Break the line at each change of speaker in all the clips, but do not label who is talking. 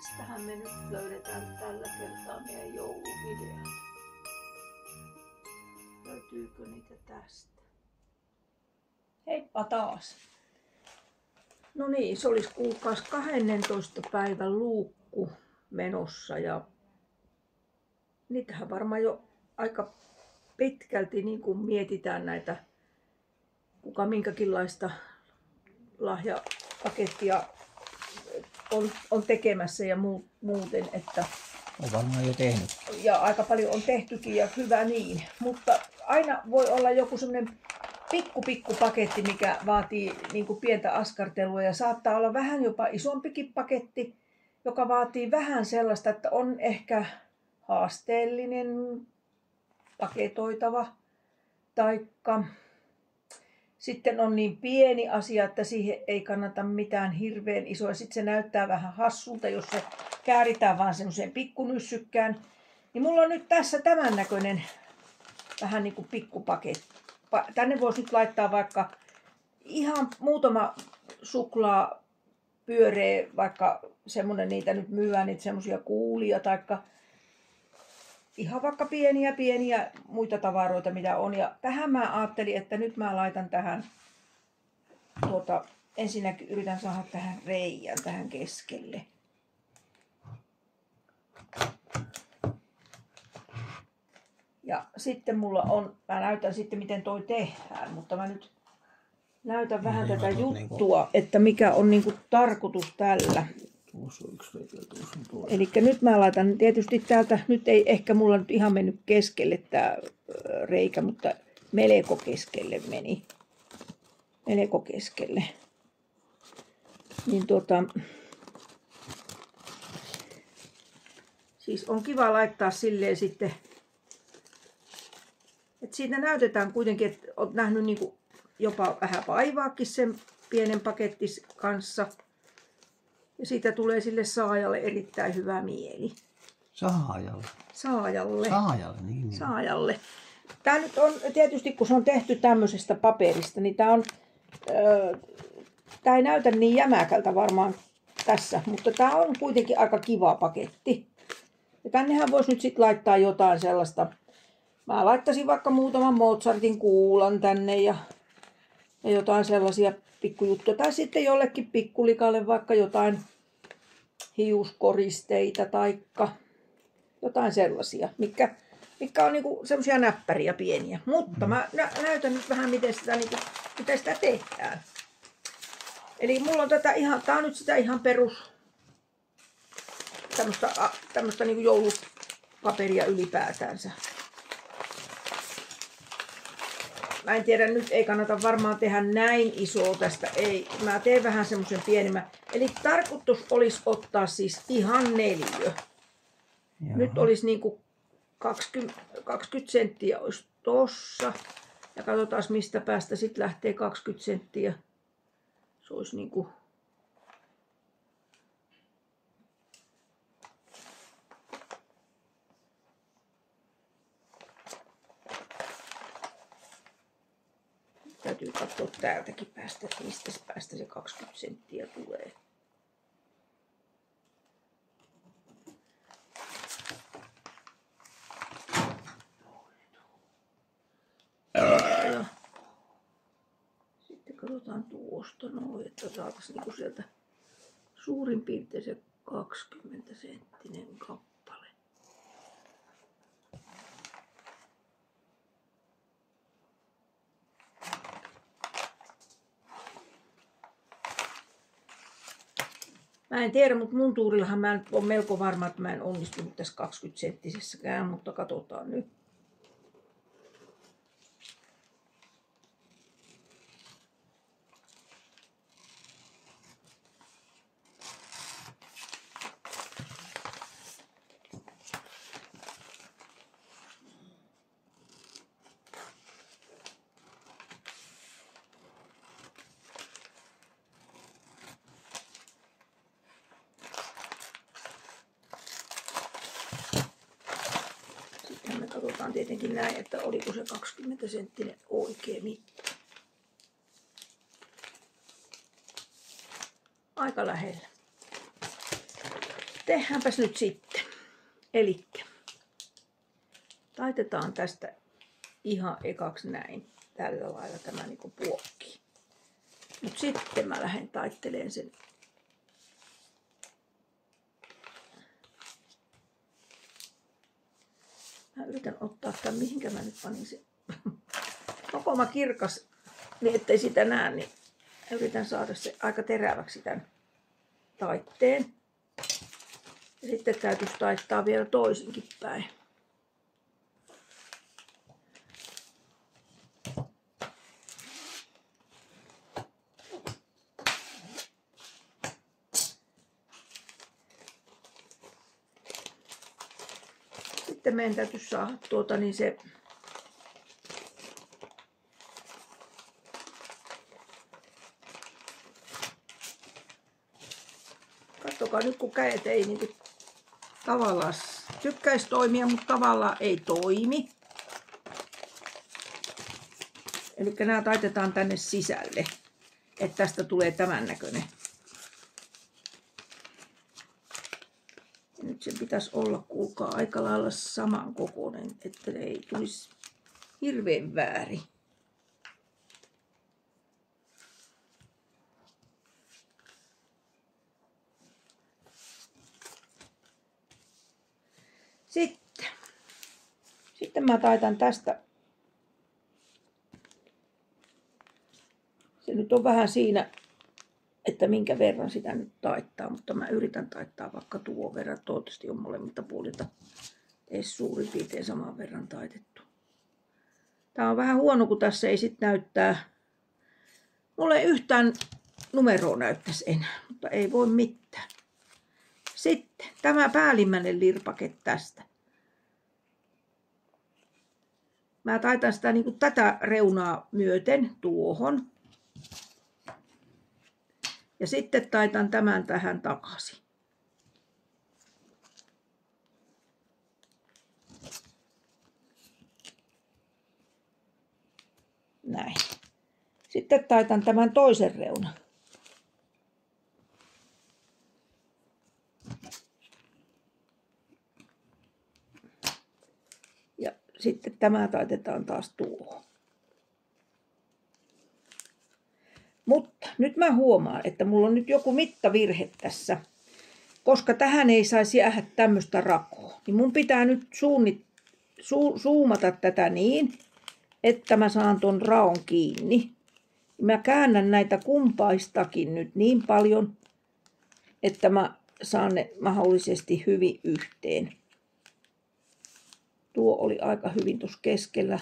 Mistähän me nyt löydetään tällä kertaa meidän jouluvideot? Löytyykö niitä tästä? Heippa taas! No niin, se olisi kuulkaas 12. päivän luukku menossa ja niitähän varmaan jo aika pitkälti niin kuin mietitään näitä, kuka minkäkinlaista lahjapakettia on tekemässä ja muuten, että
on varmaan jo tehnyt.
Ja aika paljon on tehtykin ja hyvä niin, mutta aina voi olla joku semmoinen pikku paketti, mikä vaatii niin kuin pientä askartelua ja saattaa olla vähän jopa isompikin paketti, joka vaatii vähän sellaista, että on ehkä haasteellinen, paketoitava, taikka sitten on niin pieni asia, että siihen ei kannata mitään hirveän isoa. Sitten se näyttää vähän hassulta, jos se kääritään vaan semmoiseen pikkunyssykkään. Niin mulla on nyt tässä tämän näköinen vähän niin kuin pikkupaketti. Tänne voisi nyt laittaa vaikka ihan muutama suklaa pyöreä, vaikka semmonen niitä nyt myydään, niitä semmosia kuulia, taikka ihan vaikka pieniä muita tavaroita mitä on. Ja tähän mä ajattelin, että nyt mä laitan tähän, ensinnäkin yritän saada tähän reijän tähän keskelle. Ja sitten mulla on, mä näytän sitten miten toi tehdään, mutta mä nyt näytän vähän tätä juttua, että mikä on niinku tarkoitus tällä. Eli nyt mä laitan tietysti täältä, nyt ei ehkä mulla nyt ihan mennyt keskelle tää reikä, mutta melko keskelle meni. Melko keskelle. Niin siis on kiva laittaa silleen sitten, että siitä näytetään kuitenkin, että olet nähnyt niinku jopa vähän vaivaakin sen pienen pakettis kanssa. Ja siitä tulee sille saajalle erittäin hyvä mieli.
Saajalle?
Saajalle.
Saajalle, niin.
Saajalle. Tää nyt on tietysti, kun se on tehty tämmöisestä paperista, niin tää ei näytä niin jämäkältä varmaan tässä, mutta tää on kuitenkin aika kiva paketti. Ja tännehän voisi nyt sitten laittaa jotain sellaista. Mä laittaisin vaikka muutaman Mozartin kuulan tänne ja jotain sellaisia pikkujuttuja. Tai sitten jollekin pikkulikalle vaikka jotain hiuskoristeita taikka jotain sellaisia, mitkä on niinku semmoisia näppäriä pieniä. Mutta mä näytän nyt vähän miten sitä tehdään. Eli mulla on tää on nyt sitä ihan perus tämmöstä niinku joulupaperia ylipäätänsä. Mä en tiedä, nyt ei kannata varmaan tehdä näin isoa tästä, ei. Mä teen vähän semmoisen pienemmän. Eli tarkoitus olisi ottaa siis ihan 4. Jaha. Nyt olisi niinku 20 senttiä olisi tossa. Ja katsotaan mistä päästä sitten lähtee 20 senttiä. Se olisi niinku... Täytyy katsoa täältäkin päästä, että mistä päästä se 20 senttiä tulee. Ja sitten katsotaan tuosta noin, että saataisiin niinku sieltä suurin piirtein se 20 senttinen kappale. Mä en tiedä, mutta mun tuurillahan mä on melko varma, että mä en onnistunut tässä 20 senttisessäkään, mutta katsotaan nyt. Katsotaan tietenkin näin, että oliko se 20 senttinen oikea mitta. Aika lähellä. tehdäänpäs nyt sitten. Elikkä taitetaan tästä ihan ekaksi näin. Tällä lailla tämä niinku puokkii. Mut sitten mä lähden taittelemaan sen. Mä yritän ottaa tämän, mihinkä mä nyt panin sen. Kokoma kirkas, niin ettei sitä näe, niin yritän saada se aika teräväksi tämän taitteen. Ja sitten täytyisi taittaa vielä toisinkin päin. Sitten meidän täytyisi saada niin se katsokaa nyt, kun kädet ei niinku tavallaan tykkäisi toimia, mutta tavallaan ei toimi. Eli nämä taitetaan tänne sisälle, että tästä tulee tämän näköinen. Ja nyt se pitäisi olla, kuulkaa, aika lailla samankokoinen, että ei tulisi hirveän väärin. Sitten mä taitan tästä. Se nyt on vähän siinä, että minkä verran sitä nyt taittaa, mutta mä yritän taittaa vaikka tuon verran. Toivottavasti on molemmilta puolilta edes suurin piirtein saman verran taitettu. Tää on vähän huono, kun tässä ei sit näyttää. Mulle ei yhtään numeroa näyttäisi enää, mutta ei voi mitään. Sitten tämä päällimmäinen lirpake tästä. Mä taitan sitä niin kuin tätä reunaa myöten tuohon. Ja sitten taitan tämän tähän takaisin. Näin. Sitten taitan tämän toisen reunan. Ja sitten tämä taitetaan taas tuohon. Mutta nyt mä huomaan, että mulla on nyt joku mittavirhe tässä. Koska tähän ei saisi jäädä tämmöistä rakoa. Niin mun pitää nyt zoomata tätä niin, että mä saan ton raon kiinni. Mä käännän näitä kumpaistakin nyt niin paljon, että mä saan ne mahdollisesti hyvin yhteen. Tuo oli aika hyvin tuossa keskellä.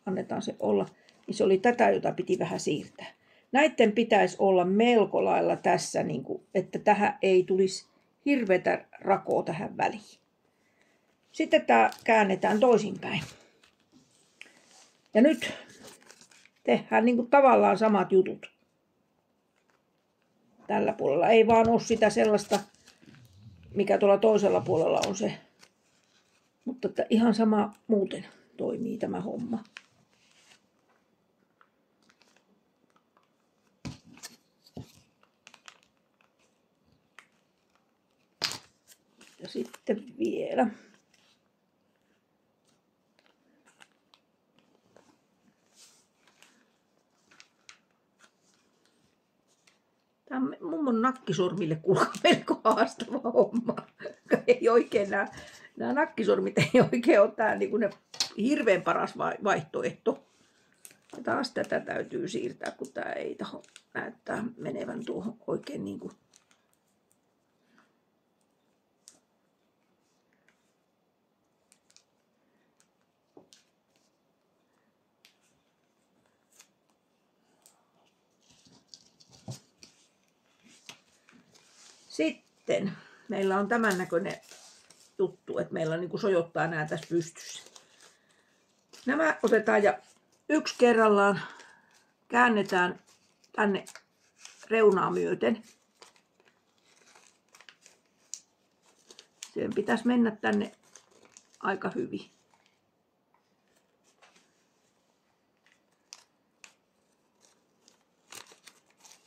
Annetaan se olla. Niin se oli tätä, jota piti vähän siirtää. Näiden pitäisi olla melko lailla tässä, niin kuin, että tähän ei tulisi hirveätä rakoa tähän väliin. Sitten tämä käännetään toisinpäin. Ja nyt tehdään niin kuin tavallaan samat jutut. Tällä puolella ei vaan ole sitä sellaista, mikä tuolla toisella puolella on se. Mutta että ihan sama muuten toimii tämä homma. Ja sitten vielä. Tämä on mummon nakkisormille kuulkaa melko haastava homma. Ei oikein nämä nakkisormit ei oikein ole tää niin kuin ne hirveän paras vaihtoehto. Ja taas tätä täytyy siirtää, kun tämä ei taho näyttää menevän tuohon oikein niin kuin. Sitten meillä on tämän näköinen juttu, että meillä niin kuin sojottaa nämä tässä pystyssä. Nämä otetaan ja yksi kerrallaan käännetään tänne reunaa myöten. Sen pitäisi mennä tänne aika hyvin.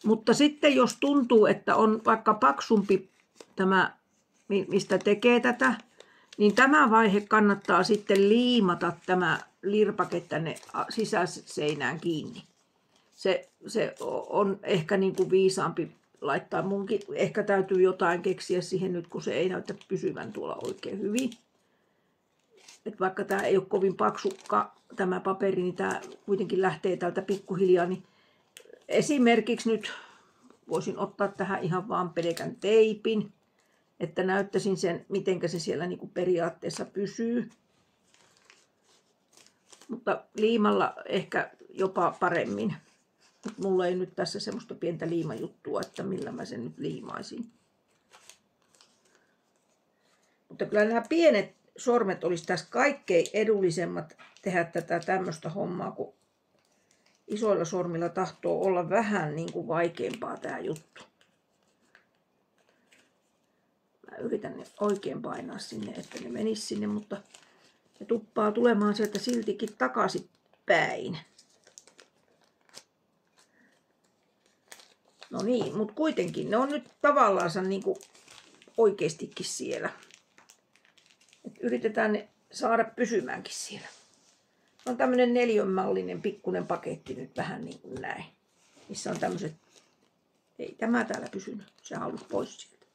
Mutta sitten jos tuntuu, että on vaikka paksumpi tämä mistä tekee tätä, niin tämä vaihe kannattaa sitten liimata tämä lirpake tänne sisäseinään kiinni. Se on ehkä niin kuin viisaampi laittaa. Munkin ehkä täytyy jotain keksiä siihen nyt, kun se ei näytä pysyvän tuolla oikein hyvin. Et vaikka tämä ei ole kovin paksukka tämä paperi, niin tämä kuitenkin lähtee täältä pikkuhiljaa. Niin esimerkiksi nyt voisin ottaa tähän ihan vaan pelkän teipin, että näyttäisin sen, miten se siellä niin kuin periaatteessa pysyy. Mutta liimalla ehkä jopa paremmin. Mulla ei nyt tässä semmoista pientä liimajuttua, että millä mä sen nyt liimaisin. Mutta kyllä nämä pienet sormet olisi tässä kaikkein edullisemmat tehdä tätä tämmöistä hommaa, kun isoilla sormilla tahtoo olla vähän niin kuin vaikeampaa tämä juttu. Mä yritän ne oikein painaa sinne, että ne menisi sinne, mutta ne tuppaa tulemaan sieltä siltikin takaisin päin. No niin, mutta kuitenkin ne on nyt tavallaansa niin kuin oikeastikin siellä. Et yritetään ne saada pysymäänkin siellä. On tämmönen neliönmallinen pikkunen paketti nyt vähän niin kuin näin. Missä on tämmöiset, ei tämä täällä pysynyt, se halusi pois sieltä.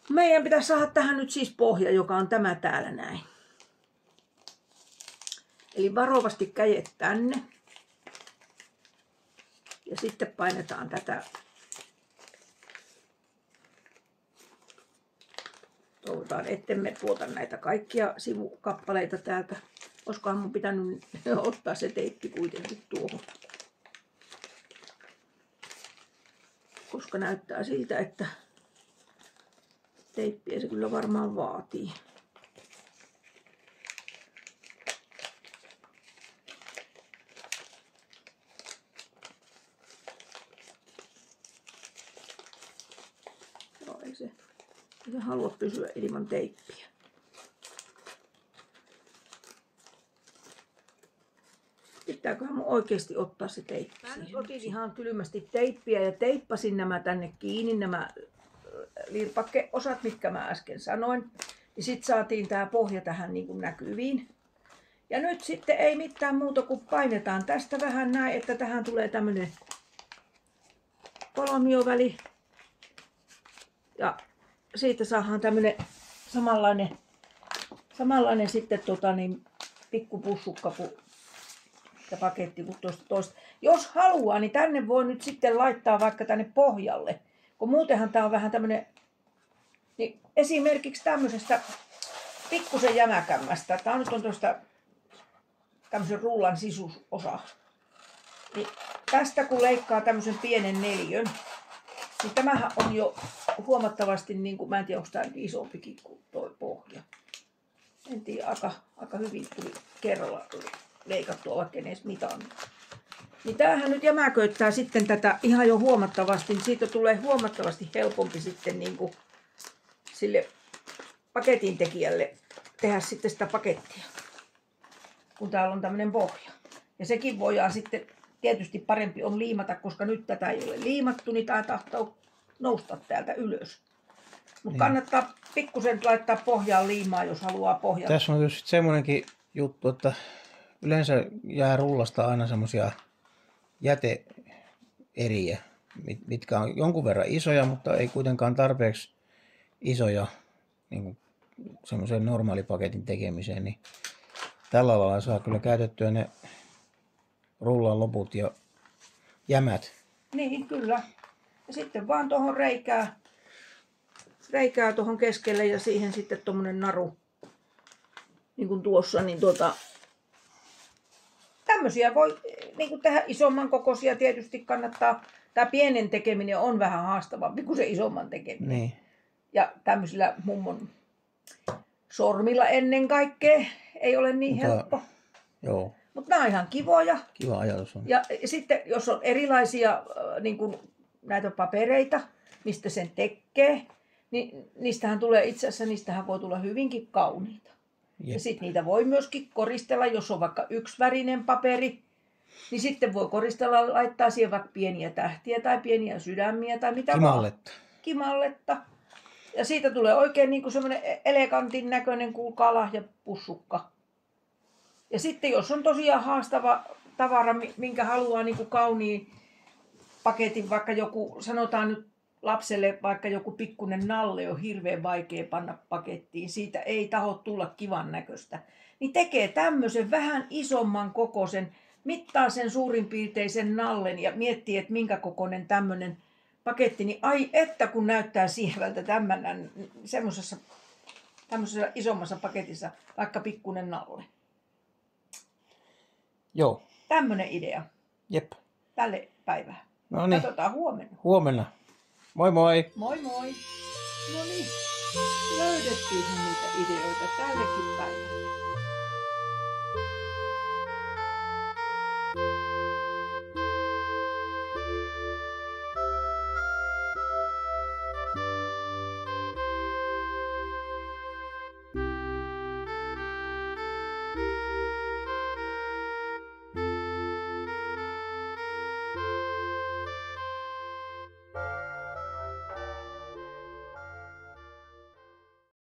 Meidän pitäisi saada tähän nyt siis pohja, joka on tämä täällä näin. Eli varovasti kädet tänne. Ja sitten painetaan tätä. Toivotaan, ettemme tuota näitä kaikkia sivukappaleita täältä. Olisikohan mun pitänyt ottaa se teippi kuitenkin tuohon. Koska näyttää siltä, että teippiä se kyllä varmaan vaatii. Ei se halua pysyä ilman teippiä. Pitääköhän mun oikeasti ottaa se teippi siihen? Otin ihan kylmästi teippiä ja teippasin nämä tänne kiinni, nämä lirpakkeosat, mitkä mä äsken sanoin. Ja sitten saatiin tää pohja tähän niin kuin näkyviin. Ja nyt sitten ei mitään muuta kuin painetaan tästä vähän näin, että tähän tulee tämmönen kolmioväli. Ja siitä saadaan tämmönen samanlainen sitten pikkupussukka ja paketti kuin tuosta toista. Jos haluaa, niin tänne voi nyt sitten laittaa vaikka tänne pohjalle. Kun muutenhan tää on vähän tämmönen, niin esimerkiksi tämmöisestä pikkusen jämäkämmästä. Tää on nyt tuosta tämmösen rullan sisusosa. Niin tästä kun leikkaa tämmösen pienen neliön, niin tämähän on jo huomattavasti, niin kuin, mä en tiedä onko tää isompikin kuin toi pohja. En tiedä, aika hyvin tuli kerralla leikattua, vaikka en edes mitannut. Niin tämähän nyt jämäköittää sitten tätä ihan jo huomattavasti, niin siitä tulee huomattavasti helpompi sitten niin kuin sille paketin tekijälle tehdä sitten sitä pakettia, kun täällä on tämmöinen pohja. Ja sekin voidaan sitten, tietysti parempi on liimata, koska nyt tätä ei ole liimattu, niin tämä tahtoo nousta täältä ylös. Mutta kannattaa pikkusen laittaa pohjaan liimaa, jos haluaa pohjaa.
Tässä on tietysti semmoinenkin juttu, että yleensä jää rullasta aina semmoisia jäteeriä, mitkä on jonkun verran isoja, mutta ei kuitenkaan tarpeeksi isoja niin semmoisen normaalipaketin tekemiseen. Niin tällä lailla saa kyllä käytettyä ne rullan loput ja jämät.
Niin, kyllä. Ja sitten vaan tuohon reikää tuohon keskelle ja siihen sitten tuommoinen naru. Niin kuin tuossa, niin tämmöisiä voi niin kuin tehdä isomman kokoisia. Tietysti kannattaa, tämä pienen tekeminen on vähän haastavampi kuin se isomman tekeminen.
Niin.
Ja tämmöisillä mummon sormilla ennen kaikkea ei ole niin helppo.
Joo.
Mutta nämä on ihan kivoja.
Kiva ajatus on.
Ja sitten jos on erilaisia niin kuin näitä papereita, mistä sen tekee, niin niistähän tulee itse asiassa, niistähän voi tulla hyvinkin kauniita. Ja sitten niitä voi myöskin koristella, jos on vaikka yksivärinen paperi, niin sitten voi koristella, laittaa siihen vaikka pieniä tähtiä tai pieniä sydämiä tai mitä
Kimalletta.
Kimalletta. Ja siitä tulee oikein niin kuin semmoinen elegantin näköinen, kuulkaa, lahjapussukka. Ja sitten jos on tosiaan haastava tavara, minkä haluaa niin kuin kauniin paketin, vaikka joku, sanotaan nyt lapselle vaikka joku pikkunen nalle on hirveän vaikea panna pakettiin, siitä ei taho tulla kivan näköistä, niin tekee tämmöisen vähän isomman kokoisen, mittaa sen suurin piirteisen nallen ja miettii, että minkä kokoinen tämmöinen paketti, niin ai että kun näyttää sievältä semmoisessa isommassa paketissa, vaikka pikkunen nalle.
Joo.
Tämmöinen idea
Jep.
tälle päivään.
No niin.
Katsotaan huomenna.
Huomenna. Moi moi.
Moi moi. No niin, löydettiin niitä ideoita tällekin päivälle.